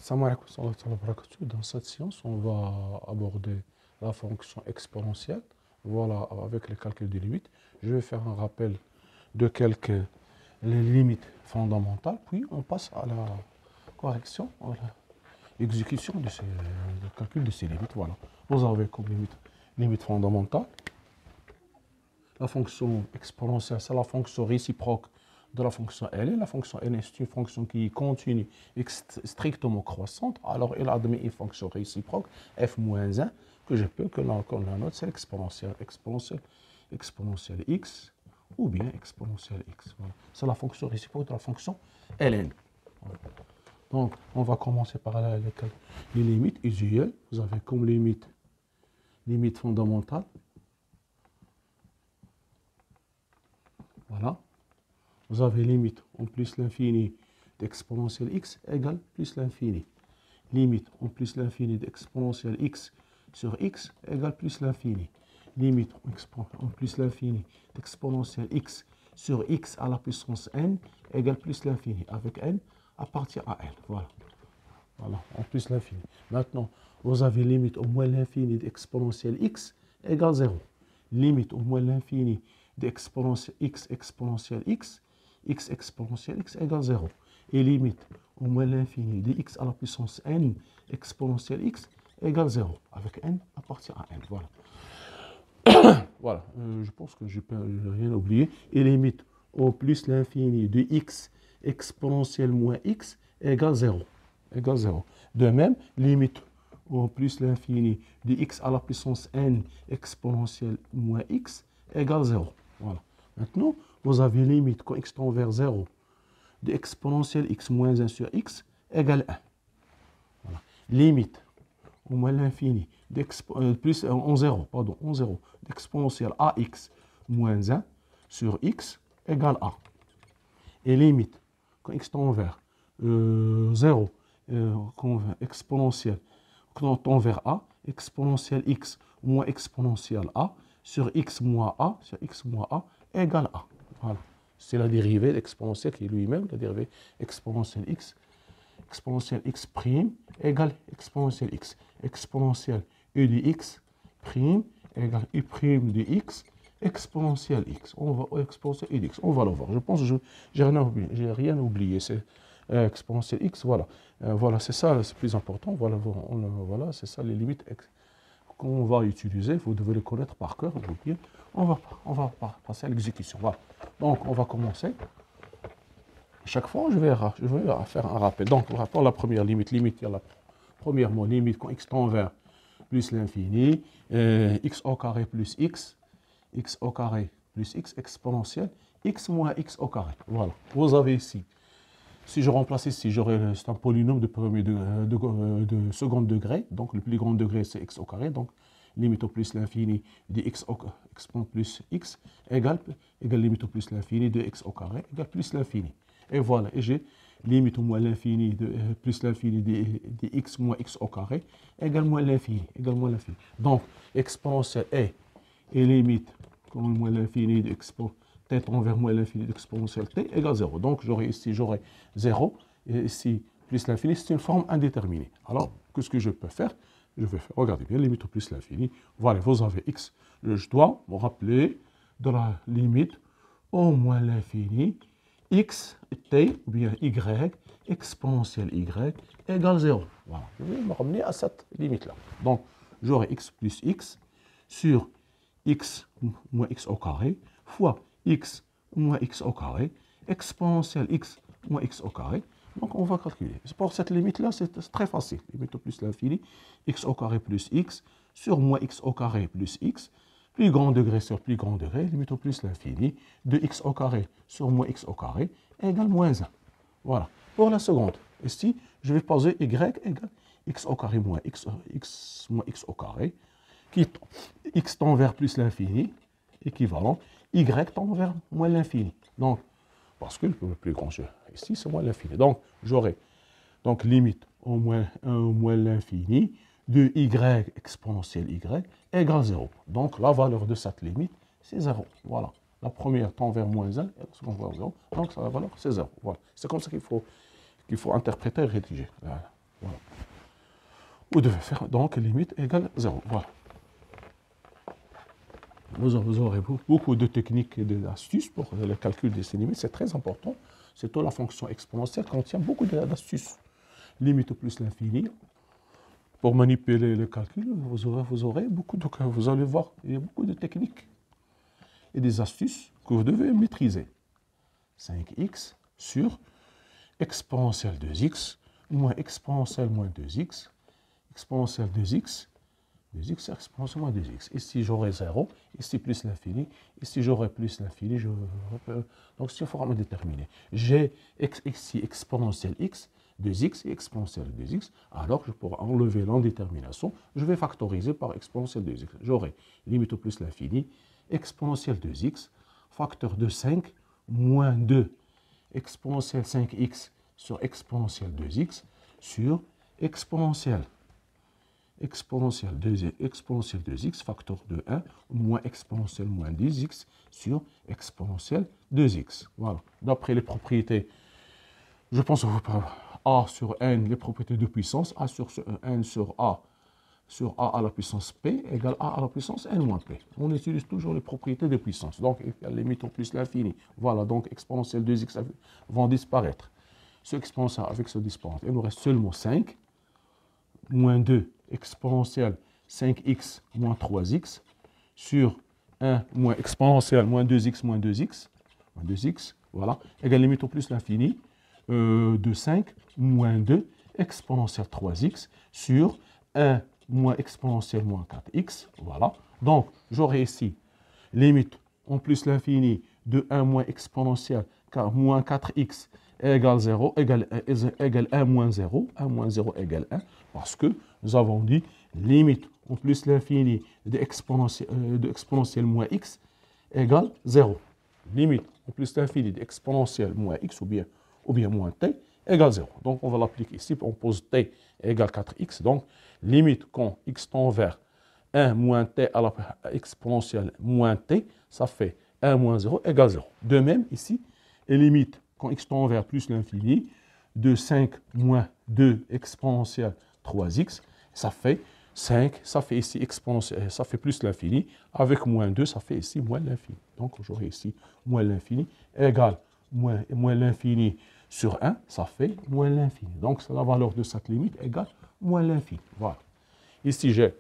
Salam alaikum wa rahmatullahi wa barakatuh. Dans cette séance, on va aborder la fonction exponentielle. Voilà, avec les calculs des limites. Je vais faire un rappel de quelques les limites fondamentales, puis on passe à la correction, à l'exécution de ces le calcul de ces limites. Voilà. Vous avez comme limite fondamentale. La fonction exponentielle, c'est la fonction réciproque de la fonction L. La fonction N est une fonction qui est continue et strictement croissante. Alors, elle admet une fonction réciproque, f-1, que je peux, que la note, c'est exponentielle x, ou bien exponentielle x. Voilà. C'est la fonction réciproque de la fonction Ln. Voilà. Donc, on va commencer par les limites usuelles. Vous avez comme limite fondamentale. Voilà. Vous avez limite en plus l'infini d'exponentielle x égale plus l'infini. Limite en plus l'infini d'exponentielle x sur x égale plus l'infini. Limite en plus l'infini d'exponentielle x sur x à la puissance n égale plus l'infini. Avec n appartient à n. Voilà. Voilà, en plus l'infini. Maintenant, vous avez limite au moins l'infini d'exponentielle x égale 0. Limite au moins l'infini d'exponentielle x exponentielle x exponentielle x égale 0. Et limite au moins l'infini de x à la puissance n exponentielle x égale 0. Avec n appartient à n. Voilà. Voilà. Je pense que je n'ai rien oublié. Et limite au plus l'infini de x exponentielle moins x égale 0. Égale 0. De même, limite au plus l'infini de x à la puissance n exponentielle moins x égale 0. Voilà. Maintenant, vous avez limite quand x tend vers 0 de exponentielle x moins 1 sur x égale 1. Voilà. Limite au moins l'infini plus en 0, d'exponentielle ax moins 1 sur x égale a. Et limite quand x tend vers 0, exponentielle quand tend vers a, exponentielle x moins exponentielle a sur x moins a égale a. Voilà. C'est la dérivée exponentielle qui est lui-même la dérivée exponentielle x prime égale exponentielle x. Exponentielle e de x prime égale e prime de x exponentielle x. On va exponentielle e de x. On va le voir. Je pense que je n'ai rien oublié. C'est exponentielle x. Voilà. Voilà, c'est ça, c'est plus important. Voilà, voilà, c'est ça les limites qu'on va utiliser. Vous devez les connaître par cœur. On va passer à l'exécution. Voilà. Donc, on va commencer. Chaque fois, je vais faire un rappel. Donc, pour la première limite, il y a la première mot, limite quand x tend vers plus l'infini, x au carré plus x au carré plus x exponentielle, x moins x au carré. Voilà. Vous avez ici, si je remplace ici, c'est un polynôme de second degré. Donc, le plus grand degré, c'est x au carré. Donc, limite au plus l'infini de x exponent plus x égale limite au plus l'infini de x au carré égale plus l'infini. Et voilà, et j'ai limite au moins l'infini de plus l'infini de x moins x au carré égale moins l'infini. Donc, exponentielle est et limite comme moins l'infini de t tend vers moins l'infini d'exponentielle t égale 0. Donc, j'aurai 0 et ici plus l'infini, c'est une forme indéterminée. Alors, qu'est-ce que je peux faire? Je vais faire, regardez bien, limite au plus l'infini. Voilà, vous avez x. Je dois me rappeler de la limite au moins l'infini, x, t, ou bien y, exponentielle y, égale 0. Voilà, je vais me ramener à cette limite-là. Donc, j'aurai x plus x sur x moins x au carré, fois x moins x au carré, exponentielle x moins x au carré. Donc, on va calculer. Pour cette limite-là, c'est très facile. Limite au plus l'infini, x au carré plus x sur moins x au carré plus x, plus grand degré sur plus grand degré, limite au plus l'infini, de x au carré sur moins x au carré, égale moins 1. Voilà. Pour la seconde, ici, je vais poser y égale x au carré moins x au carré, qui x tend vers plus l'infini, équivalent, y tend vers moins l'infini. Donc, parce que le plus grand jeu ici, c'est moins l'infini. Donc, j'aurai limite au moins l'infini de y exponentielle y égale 0. Donc, la valeur de cette limite, c'est 0. Voilà. La première tend vers moins 1 et la seconde vers 0. Donc, la valeur, c'est 0. Voilà. C'est comme ça qu'il faut interpréter et rédiger. Voilà. Voilà. Vous devez faire donc limite égale 0. Voilà. Vous aurez beaucoup de techniques et d'astuces pour le calcul de ces limites. C'est très important. Surtout la fonction exponentielle contient beaucoup d'astuces. Limite plus l'infini. Pour manipuler le calcul, vous aurez beaucoup de... Vous allez voir, il y a beaucoup de techniques et des astuces que vous devez maîtriser. 5x sur exponentielle 2x moins exponentielle moins 2x, exponentielle 2x, 2x sur exponentielle moins 2x. Ici, j'aurai 0, ici plus l'infini, ici, j'aurai plus l'infini. Donc, c'est une forme déterminée. J'ai ici exponentielle x, 2x et exponentielle 2x. Alors, je pourrai enlever l'indétermination. Je vais factoriser par exponentielle 2x. J'aurai limite au plus l'infini, exponentielle 2x, facteur de 5, moins 2, exponentielle 5x sur exponentielle 2x, sur exponentielle 2x, facteur de 1, moins exponentielle moins 10x, sur exponentielle 2x. Voilà. D'après les propriétés, je pense que vous parlez A sur N, les propriétés de puissance, A sur N sur A à la puissance P égale A à la puissance N moins P. On utilise toujours les propriétés de puissance. Donc, limite au plus l'infini. Voilà, donc exponentielle 2x vont disparaître. Ce exponentiel avec ce disparaître, il nous reste seulement 5, moins 2, exponentielle 5x moins 3x, sur 1 moins exponentielle moins 2x moins 2x, voilà, égale limite au plus l'infini, de 5 moins 2 exponentielle 3x sur 1 moins exponentielle moins 4x, voilà. Donc, j'aurai ici limite en plus l'infini de 1 moins exponentielle moins 4x égale 0, égale 1 moins 0, 1 moins 0 égale 1, parce que nous avons dit limite en plus l'infini de exponentielle moins x égale 0. Limite en plus l'infini de exponentielle moins x ou bien moins t égale 0. Donc, on va l'appliquer ici. On pose t égale 4x. Donc, limite quand x tend vers 1 moins t à la exponentielle moins t, ça fait 1 moins 0 égale 0. De même, ici, et limite quand x tend vers plus l'infini, de 5 moins 2 exponentielle 3x, ça fait 5, ça fait ici exponentielle, ça fait plus l'infini, avec moins 2, ça fait ici moins l'infini. Donc, j'aurai ici moins l'infini égale moins l'infini sur 1, ça fait moins l'infini. Donc, la valeur de cette limite égale moins l'infini. Voilà. Ici, j'ai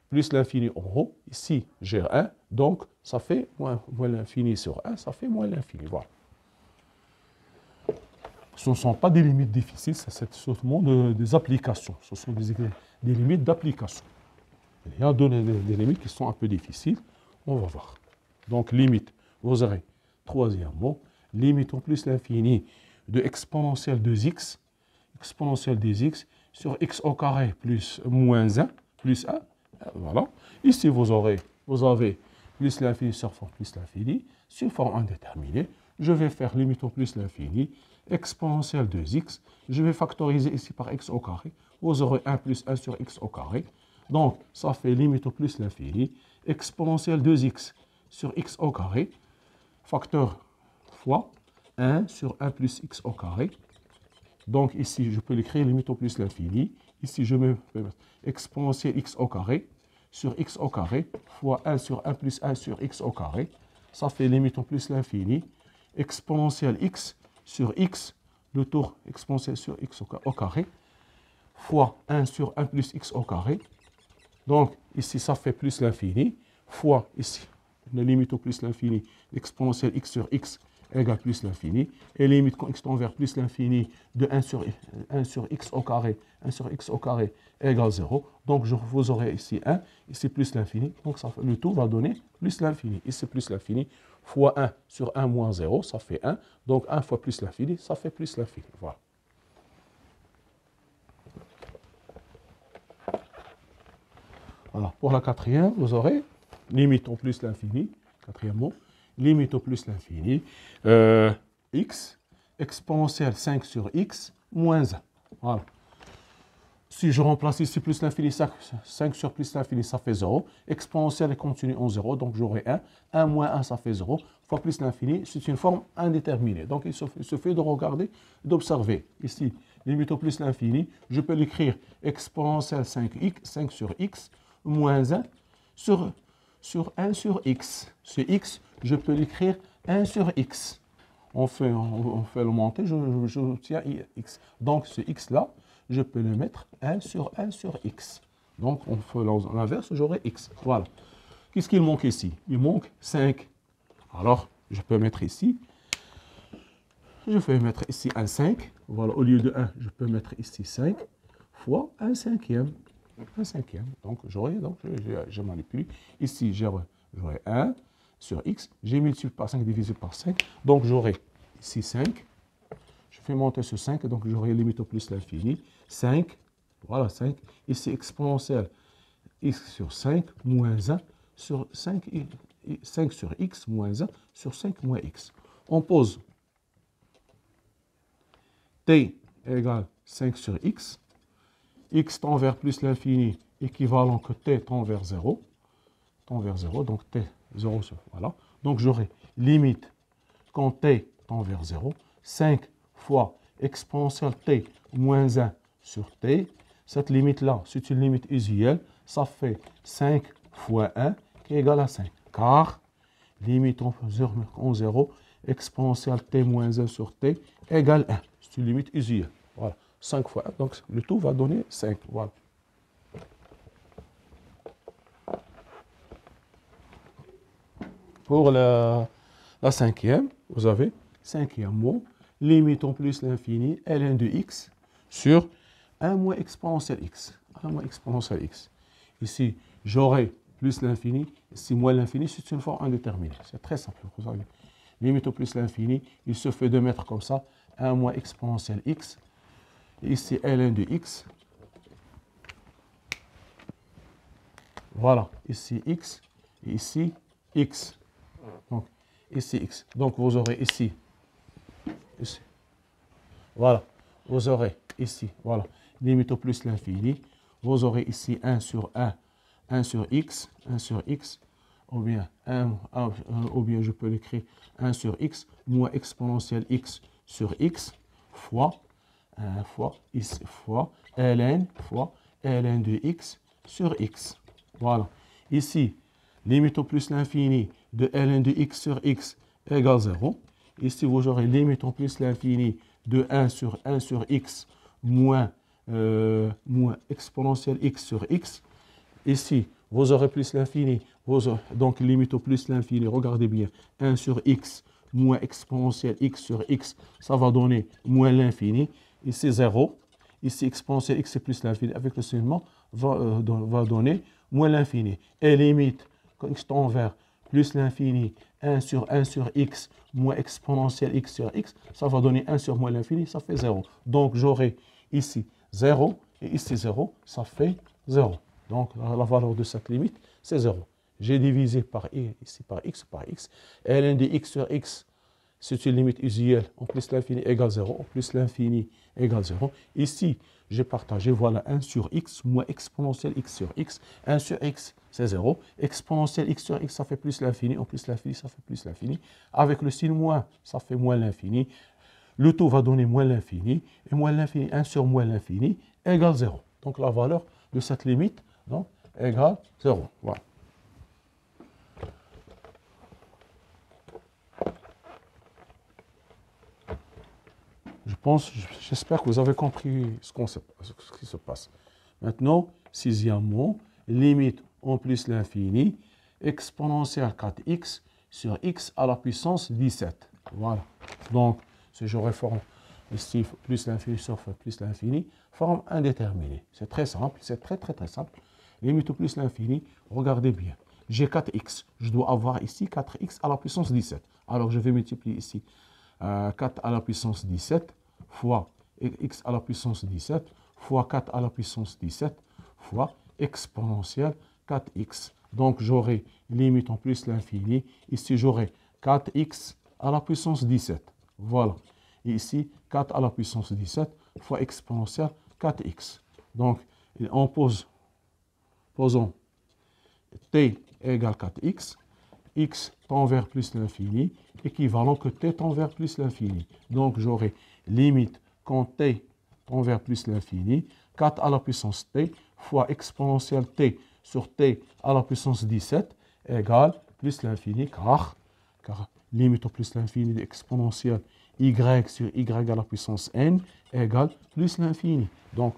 plus l'infini en haut. Ici, j'ai 1. Donc, ça fait moins l'infini sur 1, ça fait moins l'infini. Voilà. Ce ne sont pas des limites difficiles, c'est seulement des applications. Ce sont des limites d'application. Il y a des limites qui sont un peu difficiles. On va voir. Donc, limite, vous aurez, troisièmement, limite en plus l'infini de exponentielle 2x, exponentielle 2x sur x au carré plus moins 1, plus 1. Voilà. Ici, vous avez plus l'infini sur forme plus l'infini, sur forme indéterminée. Je vais faire limite au plus l'infini, exponentielle 2x. Je vais factoriser ici par x au carré. Vous aurez 1 plus 1 sur x au carré. Donc, ça fait limite au plus l'infini, exponentielle 2x sur x au carré, facteur fois 1 sur 1 plus x au carré. Donc, ici, je peux l'écrire limite au plus l'infini. Ici, je mets exponentielle x au carré sur x au carré fois 1 sur 1 plus 1 sur x au carré. Ça fait limite au plus l'infini, exponentielle x sur x, le tour exponentielle sur x au carré, fois 1 sur 1 plus x au carré. Donc, ici, ça fait plus l'infini, fois ici, la limite au plus l'infini, l'exponentielle x sur x égale plus l'infini, et limite quand x tend vers plus l'infini de 1 sur x au carré, 1 sur x au carré égale 0. Donc, vous aurez ici 1, ici plus l'infini, donc ça, le tout va donner plus l'infini. Ici plus l'infini, fois 1 sur 1 moins 0, ça fait 1. Donc, 1 fois plus l'infini, ça fait plus l'infini. Voilà. Voilà. Pour la quatrième, vous aurez limite au plus l'infini, quatrièmement, limite au plus l'infini, x, exponentielle 5 sur x, moins 1. Voilà. Si je remplace ici plus l'infini, 5 sur plus l'infini, ça fait 0. Exponentielle est continue en 0, donc j'aurai 1. 1 moins 1, ça fait 0. fois plus l'infini, c'est une forme indéterminée. Donc, il suffit de regarder, d'observer. Ici, limite au plus l'infini, je peux l'écrire exponentielle 5x, 5 sur x, moins 1 sur 1 sur x. Ce x, je peux l'écrire 1 sur x. On fait le monter, j'obtiens x. Donc, ce x-là, je peux le mettre 1 sur x. Donc, on fait l'inverse, j'aurai x. Voilà. Qu'est-ce qu'il manque ici? Il manque 5. Alors, je peux mettre ici, je vais mettre ici un 5. Voilà, au lieu de 1, je peux mettre ici 5 fois 1 cinquième. 1 cinquième. Donc, je manipule. Ici, j'aurai 1 sur x. J'ai multiplié par 5 divisé par 5. Donc, j'aurai ici 5. Je fais monter ce 5. Donc, j'aurai limite au plus l'infini. 5. Voilà, 5. Ici, exponentielle x sur 5 moins 1 sur 5 sur x moins 1 sur 5 moins x. On pose t égale 5 sur x. X tend vers plus l'infini, équivalent que t tend vers 0. Tend vers 0, donc t 0, voilà. Donc j'aurai limite quand t tend vers 0, 5 fois exponentielle t moins 1 sur t. Cette limite-là, c'est une limite usuelle. Ça fait 5 fois 1 qui est égal à 5. Car limite en 0, exponentielle t moins 1 sur t égale 1. C'est une limite usuelle. Voilà. 5 fois 1, donc le tout va donner 5. Voilà. Pour la cinquième, vous avez cinquième mot, limite en plus l'infini, ln de x sur 1 moins exponentielle x. 1 moins exponentielle x. Ici, j'aurai plus l'infini, ici moins l'infini, c'est une forme indéterminée. C'est très simple. Vous avez limite au plus l'infini, il se fait de mettre comme ça, 1 moins exponentielle x. Ici, ln de x. Voilà, ici x, et ici x. Donc, ici x. Donc, vous aurez ici. Voilà, vous aurez ici, voilà, limite au plus l'infini. Vous aurez ici 1 sur 1, 1 sur x, ou bien, ou bien je peux l'écrire 1 sur x, moins exponentielle x sur x, fois ln de x sur x. Voilà. Ici, limite au plus l'infini de ln de x sur x égale 0. Ici, vous aurez limite au plus l'infini de 1 sur x moins exponentielle x sur x. Ici, vous aurez plus l'infini. Donc, limite au plus l'infini, regardez bien, 1 sur x moins exponentielle x sur x, ça va donner moins l'infini. Ici, 0. Ici, exponentielle x plus l'infini avec le signement va donner moins l'infini. Et limite, quand x tend vers plus l'infini, 1 sur x moins exponentielle x sur x, ça va donner 1 sur moins l'infini, ça fait 0. Donc, j'aurai ici 0 et ici 0, ça fait 0. Donc, la valeur de cette limite, c'est 0. J'ai divisé par ici par x. Et ln de x sur x, c'est une limite usuelle. En plus l'infini égale 0. En plus l'infini égale 0. Ici, j'ai partagé, voilà, 1 sur x moins exponentielle x sur x. 1 sur x, c'est 0. Exponentielle x sur x, ça fait plus l'infini. En plus l'infini, ça fait plus l'infini. Avec le signe moins, ça fait moins l'infini. Le tout va donner moins l'infini. Et moins l'infini, 1 sur moins l'infini, égale 0. Donc la valeur de cette limite, donc, égale 0. Voilà. J'espère que vous avez compris ce qui se passe. Maintenant, sixième mot, limite en plus l'infini, exponentielle 4x sur x à la puissance 17. Voilà. Donc, si je réforme ici plus l'infini sur plus l'infini, forme indéterminée. C'est très simple, c'est très simple. Limite au plus l'infini, regardez bien. J'ai 4x, je dois avoir ici 4x à la puissance 17. Alors, je vais multiplier ici 4 à la puissance 17 fois x à la puissance 17 fois 4 à la puissance 17 fois exponentielle 4x. Donc, j'aurai limite en plus l'infini. Ici, j'aurai 4x à la puissance 17. Voilà. Et ici, 4 à la puissance 17 fois exponentielle 4x. Donc, posons t égale 4x. x tend vers plus l'infini, équivalent que t tend vers plus l'infini. Donc j'aurai limite quand t tend vers plus l'infini, 4 à la puissance t fois exponentielle t sur t à la puissance 17 égale plus l'infini, car limite au plus l'infini de exponentielle y sur y à la puissance n égale plus l'infini. Donc,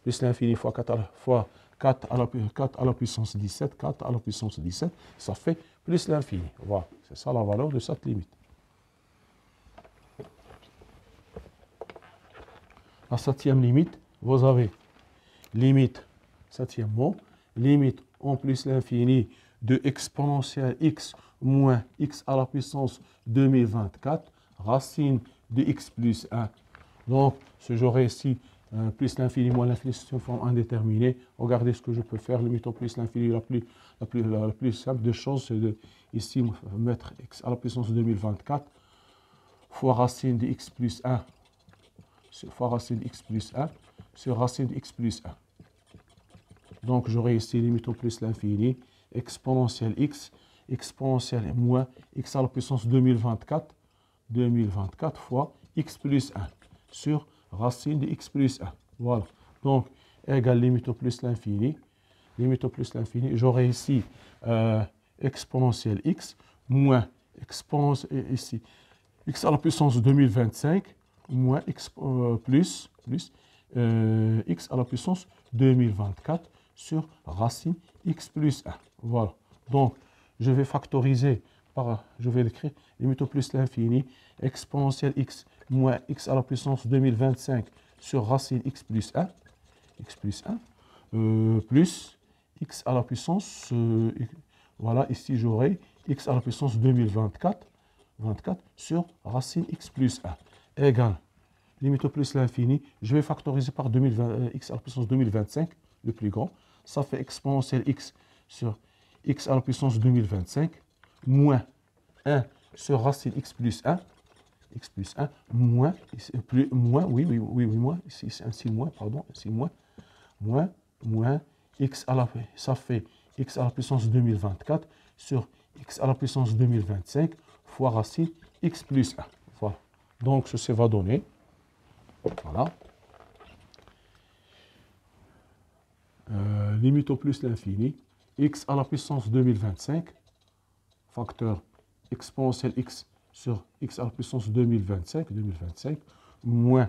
plus l'infini fois 4 à la puissance 17, 4 à la puissance 17, ça fait plus l'infini. Voilà, c'est ça la valeur de cette limite. La septième limite, vous avez limite, septième mot, limite en plus l'infini de exponentielle x moins x à la puissance 2024, racine de x plus 1. Donc, ce j'aurai ici plus l'infini moins l'infini, c'est une forme indéterminée. Regardez ce que je peux faire. Limite au plus l'infini, la plus simple des choses, c'est de ici mettre x à la puissance 2024 fois racine de x plus 1 fois racine de x plus 1 sur racine de x plus 1. Donc, j'aurai ici limite au plus l'infini, exponentielle x, exponentielle moins x à la puissance 2024 fois x plus 1 sur racine de x plus 1. Voilà. Donc, égale limite au plus l'infini. Limite au plus l'infini. J'aurai ici exponentielle x moins exponentielle ici x à la puissance 2025 moins x plus x à la puissance 2024 sur racine x plus 1. Voilà. Donc, je vais factoriser je vais l'écrire, limite au plus l'infini, exponentielle x moins x à la puissance 2025 sur racine x plus 1, plus x à la puissance, voilà, ici j'aurai x à la puissance 2024 sur racine x plus 1, égale, limite au plus l'infini, je vais factoriser par x à la puissance 2025, le plus grand, ça fait exponentielle x sur x à la puissance 2025, moins 1 sur racine x plus 1, moins, ici c'est un signe moins, pardon, un signe moins, x à la, ça fait x à la puissance 2024 sur x à la puissance 2025 fois racine x plus 1. Voilà. Donc, ceci va donner, voilà, limite au plus l'infini, x à la puissance 2025, facteur exponentielle x sur x à la puissance 2025, moins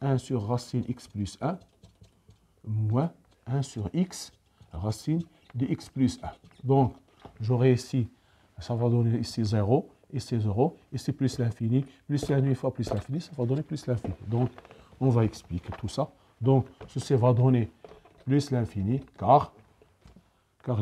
1 sur racine x plus 1, moins 1 sur x, racine de x plus 1. Donc, j'aurai ici, ça va donner ici 0, ici 0, ici plus l'infini fois plus l'infini, ça va donner plus l'infini. Donc, on va expliquer tout ça. Donc, ceci va donner plus l'infini, car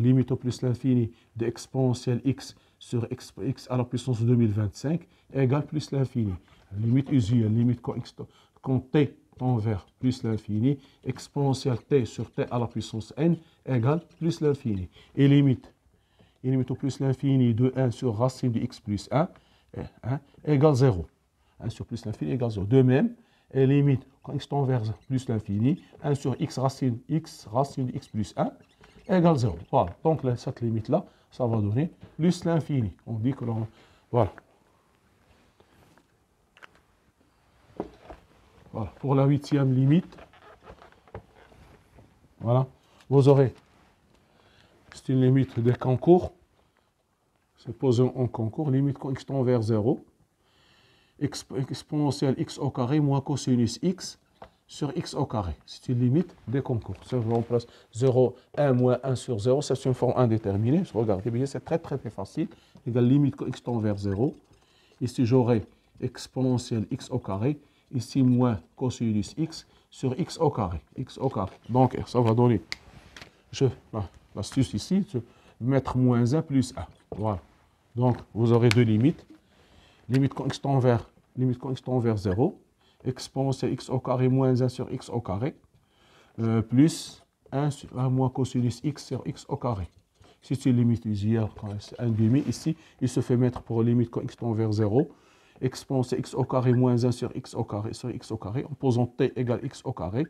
limite au plus l'infini de exponentielle x sur x à la puissance 2025 égale plus l'infini. Limite usuelle, limite quand t tend vers plus l'infini, exponentielle t sur t à la puissance n égale plus l'infini. Et limite au plus l'infini de 1 sur racine de x plus 1 égale 0. 1 sur plus l'infini égale 0. De même, et limite quand x tend vers plus l'infini, 1 sur x racine de x plus 1 égale 0. Voilà. Donc, cette limite-là, ça va donner plus l'infini. On dit que l'on... Voilà. Voilà. Pour la huitième limite, voilà, vous aurez, c'est une limite des concours, c'est posé en concours, limite quand x tend vers 0, exponentielle x au carré moins cosinus x sur x au carré. C'est une limite des concours. Si on remplace 0, 1 moins 1 sur 0, c'est une forme indéterminée. Regardez bien, c'est très facile. Égale limite quand x tend vers 0. Ici, j'aurai exponentielle x au carré. Ici, moins cosinus x sur x au carré. Donc, ça va donner, l'astuce ici, c'est mettre moins 1 plus 1. Voilà. Donc, vous aurez deux limites. Limite quand x tend vers 0. Exponentielle x au carré moins 1 sur x au carré, plus 1 moins cosinus x sur x au carré. Si c'est une limite usuelle, c'est 1 demi, ici, il se fait mettre pour limite quand x tend vers 0, exponentielle x au carré moins 1 sur x au carré, en posant t égale x au carré,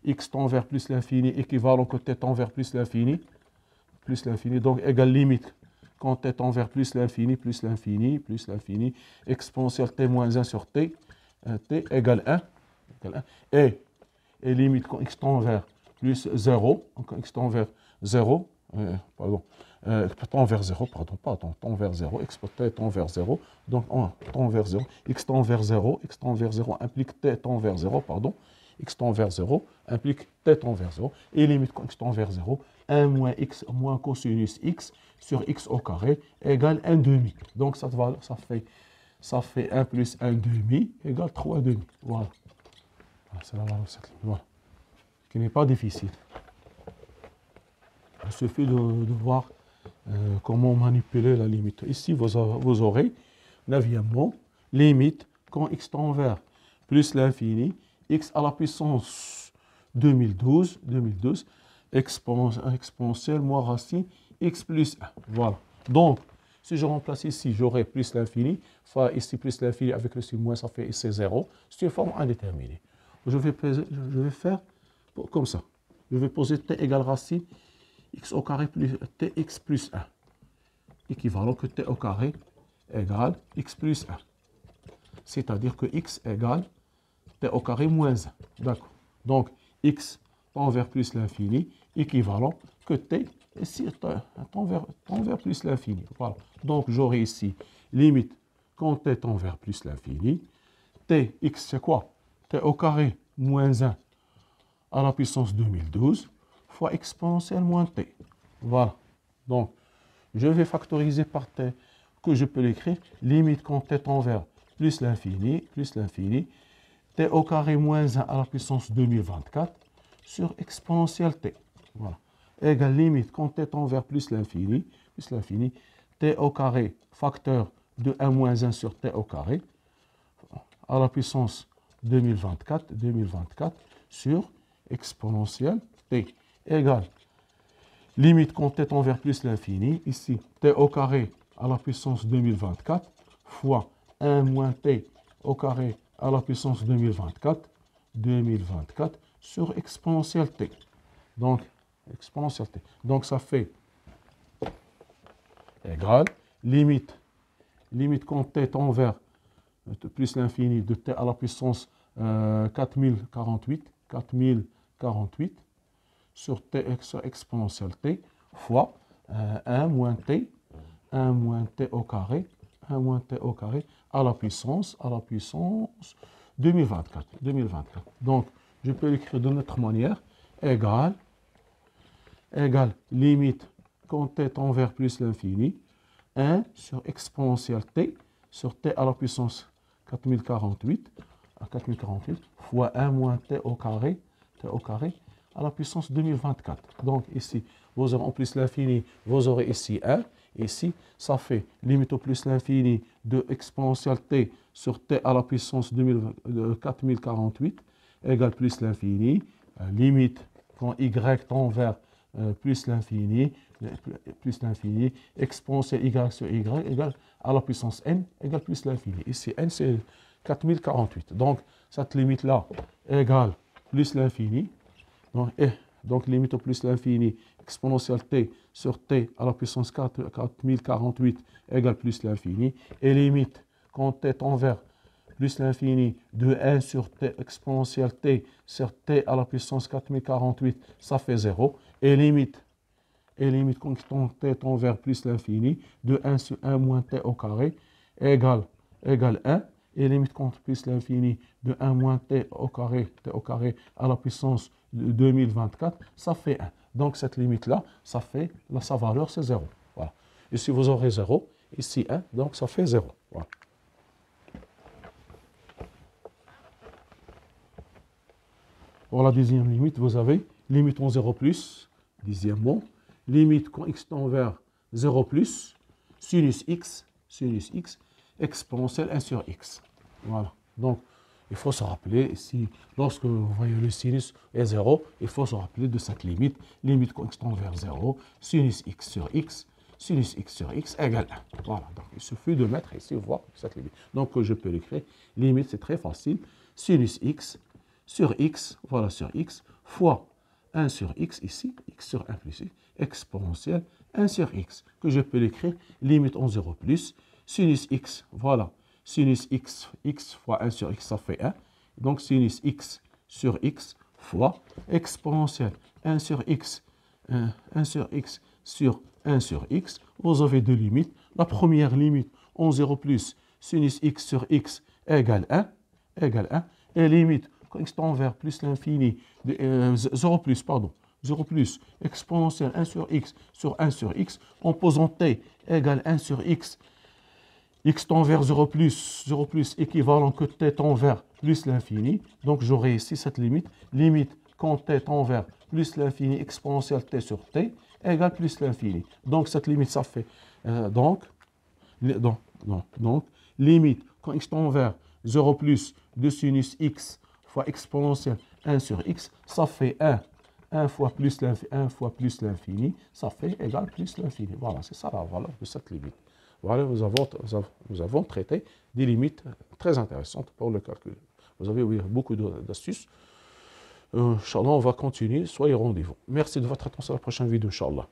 x tend vers plus l'infini, équivalent que t tend vers plus l'infini, donc égale limite quand t tend vers plus l'infini, plus l'infini, plus l'infini, exponentielle t moins 1 sur t, t égale 1, et limite quand x tend vers plus 0, quand x tend vers 0, tend vers 0, tend vers 0, x tend vers 0, donc on tend vers 0, x tend vers 0, x tend vers 0 implique t tend vers 0, x tend vers 0 implique t tend vers 0, et limite quand x tend vers 0, 1 moins x moins cosinus x sur x au carré égale 1 demi. Donc ça fait 1 plus 1 demi égale 3 demi. Voilà. C'est la valeur de cette limite. Voilà. Qui n'est pas difficile. Il suffit de voir comment manipuler la limite. Ici, vous aurez, neuvièmement, limite quand x tend vers plus l'infini, x à la puissance 2012, exponentielle moins racine x plus 1. Voilà. Donc, si je remplace ici, j'aurai plus l'infini, fois ici plus l'infini avec le signe moins, ça fait ici 0. C'est une forme indéterminée. Je vais faire comme ça. Je vais poser t égale racine x au carré plus tx plus 1. Équivalent que t au carré égale x plus 1. C'est-à-dire que x égale t au carré moins 1. D'accord. Donc, x tend vers plus l'infini, équivalent que t ici tend vers plus l'infini. Voilà. Donc, j'aurai ici limite quand t tend vers plus l'infini. T, x, c'est quoi? T au carré moins 1 à la puissance 2012 fois exponentielle moins t. Voilà. Donc, je vais factoriser par t, que je peux l'écrire, limite quand t tend vers plus l'infini, t au carré moins 1 à la puissance 2024 sur exponentielle t. Voilà. Égale limite quand t tend vers plus l'infini, t au carré facteur de 1 moins 1 sur t au carré à la puissance 2024 sur exponentielle t égale limite quand t tend vers plus l'infini, ici t au carré à la puissance 2024 fois 1 moins t au carré à la puissance 2024 sur exponentielle t. Donc, exponentielle t. Donc, ça fait égal limite quand t tend vers plus l'infini de t à la puissance 4048 sur t exponentielle t fois 1 moins t au carré à la puissance 2024. Donc, je peux l'écrire de notre manière, égale limite quand t tend vers plus l'infini, 1 sur exponentielle t sur t à la puissance 4048 fois 1 moins t au carré à la puissance 2024. Donc ici, vous aurez en plus l'infini, vous aurez ici 1. Ici, ça fait limite au plus l'infini de exponentielle t sur t à la puissance 4048 égale plus l'infini. Limite quand y tend vers plus l'infini, exponentielle y sur y égale à la puissance n égale plus l'infini. Ici, n c'est 4048. Donc, cette limite-là égale plus l'infini. Donc, limite au plus l'infini, exponentielle t sur t à la puissance 4048 égale plus l'infini. Et limite, quand t tend vers plus l'infini de 1 sur t exponentielle t sur t à la puissance 4048, ça fait 0. Et limite quand t tend vers plus l'infini de 1 sur 1 moins t au carré égale 1. Et limite quand plus l'infini de 1 moins t au carré à la puissance de 2024, ça fait 1. Donc cette limite-là, sa valeur c'est 0. Voilà. Ici vous aurez 0, ici 1, donc ça fait 0. Voilà. Pour la deuxième limite, vous avez limite en 0 plus, dixièmement, limite quand x tend vers 0 plus, sinus x, exponentielle 1 sur x. Voilà. Donc, il faut se rappeler, ici, lorsque vous voyez le sinus est 0, il faut se rappeler de cette limite. Limite quand x tend vers 0, sinus x sur x égale 1. Voilà. Donc, il suffit de mettre ici, voir cette limite. Donc, je peux l'écrire. Limite, c'est très facile. Sinus x sur x, voilà, sur x, fois 1 sur x ici, x sur 1 plus x, exponentielle 1 sur x, que je peux l'écrire, limite en 0 plus, sinus x, voilà, sinus x, x fois 1 sur x, ça fait 1. Donc sinus x sur x fois exponentielle 1 sur x, 1 sur x sur 1 sur x. Vous avez deux limites. La première limite en 0 plus, sinus x sur x égale 1, et limite quand x tend vers plus l'infini, 0 plus, pardon, 0 plus, exponentielle 1 sur x, en posant t égale 1 sur x tend vers 0 plus équivalent que t tend vers plus l'infini. Donc j'aurai ici cette limite quand t tend vers plus l'infini exponentielle t sur t égale plus l'infini. Donc cette limite, ça fait donc limite quand x tend vers 0 plus de sinus x fois exponentielle 1 sur x, ça fait 1 fois plus l'infini, ça fait égal plus l'infini. Voilà, c'est ça la valeur de cette limite. Voilà, nous avons traité des limites très intéressantes pour le calcul. Vous avez beaucoup d'astuces. Inch'Allah, on va continuer. Soyez au rendez-vous. Merci de votre attention à la prochaine vidéo, Inch'Allah.